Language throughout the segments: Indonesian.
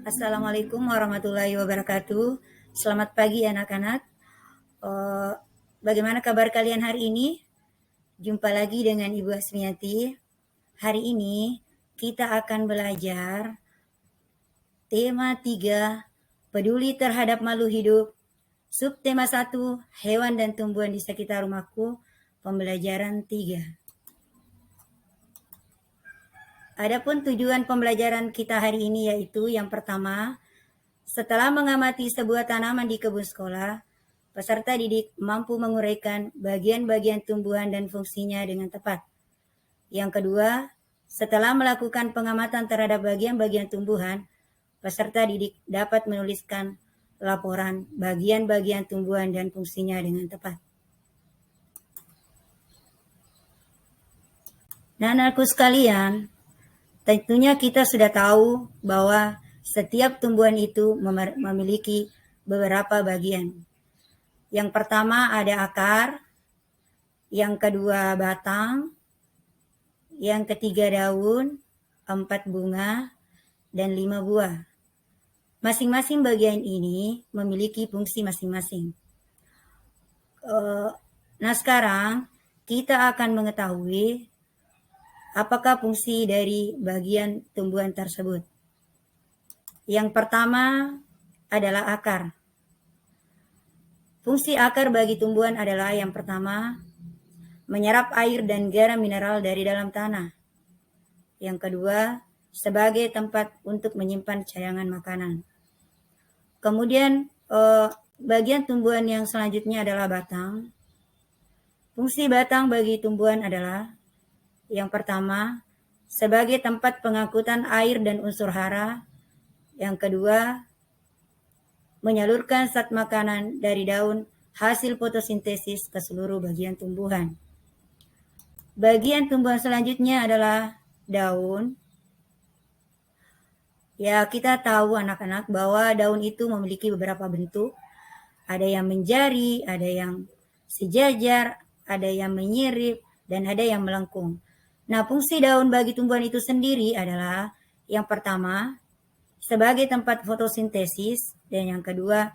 Assalamualaikum warahmatullahi wabarakatuh. Selamat pagi anak-anak. Bagaimana kabar kalian hari ini? Jumpa lagi dengan Ibu Asmiati. Hari ini kita akan belajar tema 3, peduli terhadap makhluk hidup. Subtema 1, hewan dan tumbuhan di sekitar rumahku. Pembelajaran 3. Adapun tujuan pembelajaran kita hari ini yaitu yang pertama, setelah mengamati sebuah tanaman di kebun sekolah, peserta didik mampu menguraikan bagian-bagian tumbuhan dan fungsinya dengan tepat. Yang kedua, setelah melakukan pengamatan terhadap bagian-bagian tumbuhan, peserta didik dapat menuliskan laporan bagian-bagian tumbuhan dan fungsinya dengan tepat. Nah, anakku sekalian, tentunya kita sudah tahu bahwa setiap tumbuhan itu memiliki beberapa bagian. Yang pertama ada akar, yang kedua batang, yang ketiga daun, 4 bunga, dan 5 buah. Masing-masing bagian ini memiliki fungsi masing-masing. Nah, sekarang kita akan mengetahui apakah fungsi dari bagian tumbuhan tersebut. Yang pertama adalah akar. Fungsi akar bagi tumbuhan adalah yang pertama, menyerap air dan garam mineral dari dalam tanah. Yang kedua, sebagai tempat untuk menyimpan cadangan makanan. Kemudian bagian tumbuhan yang selanjutnya adalah batang. Fungsi batang bagi tumbuhan adalah yang pertama, sebagai tempat pengangkutan air dan unsur hara. Yang kedua, menyalurkan zat makanan dari daun hasil fotosintesis ke seluruh bagian tumbuhan. Bagian tumbuhan selanjutnya adalah daun. Ya, kita tahu anak-anak bahwa daun itu memiliki beberapa bentuk. Ada yang menjari, ada yang sejajar, ada yang menyirip, dan ada yang melengkung. Nah, fungsi daun bagi tumbuhan itu sendiri adalah yang pertama, sebagai tempat fotosintesis, dan yang kedua,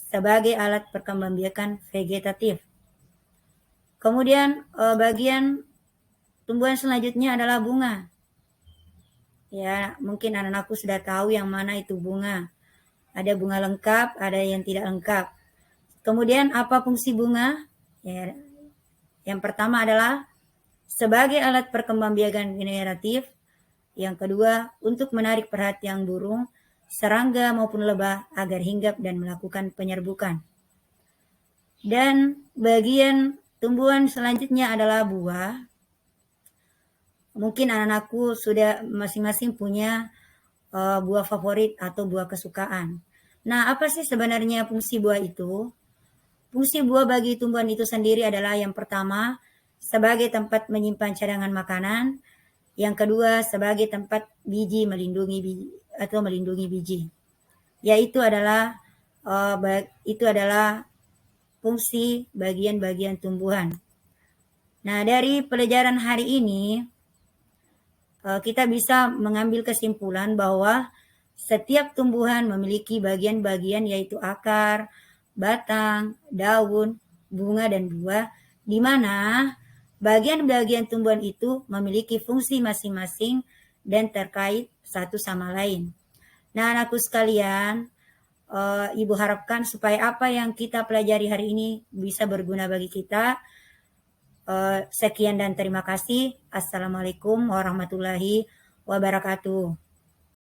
sebagai alat perkembangbiakan vegetatif. Kemudian bagian tumbuhan selanjutnya adalah bunga. Ya, mungkin anak-anakku sudah tahu yang mana itu bunga. Ada bunga lengkap, ada yang tidak lengkap. Kemudian apa fungsi bunga? Ya, yang pertama adalah sebagai alat perkembangbiakan generatif. Yang kedua, untuk menarik perhatian burung, serangga maupun lebah agar hinggap dan melakukan penyerbukan. Dan bagian tumbuhan selanjutnya adalah buah. Mungkin anak-anakku sudah masing-masing punya buah favorit atau buah kesukaan. Nah, apa sih sebenarnya fungsi buah itu? Fungsi buah bagi tumbuhan itu sendiri adalah yang pertama, sebagai tempat menyimpan cadangan makanan. Yang kedua, sebagai tempat melindungi biji. Yaitu adalah fungsi bagian-bagian tumbuhan. Nah, dari pelajaran hari ini kita bisa mengambil kesimpulan bahwa setiap tumbuhan memiliki bagian-bagian yaitu akar, batang, daun, bunga, dan buah, di mana bagian-bagian tumbuhan itu memiliki fungsi masing-masing dan terkait satu sama lain. Nah, anakku sekalian, Ibu harapkan supaya apa yang kita pelajari hari ini bisa berguna bagi kita. Sekian dan terima kasih. Assalamualaikum warahmatullahi wabarakatuh.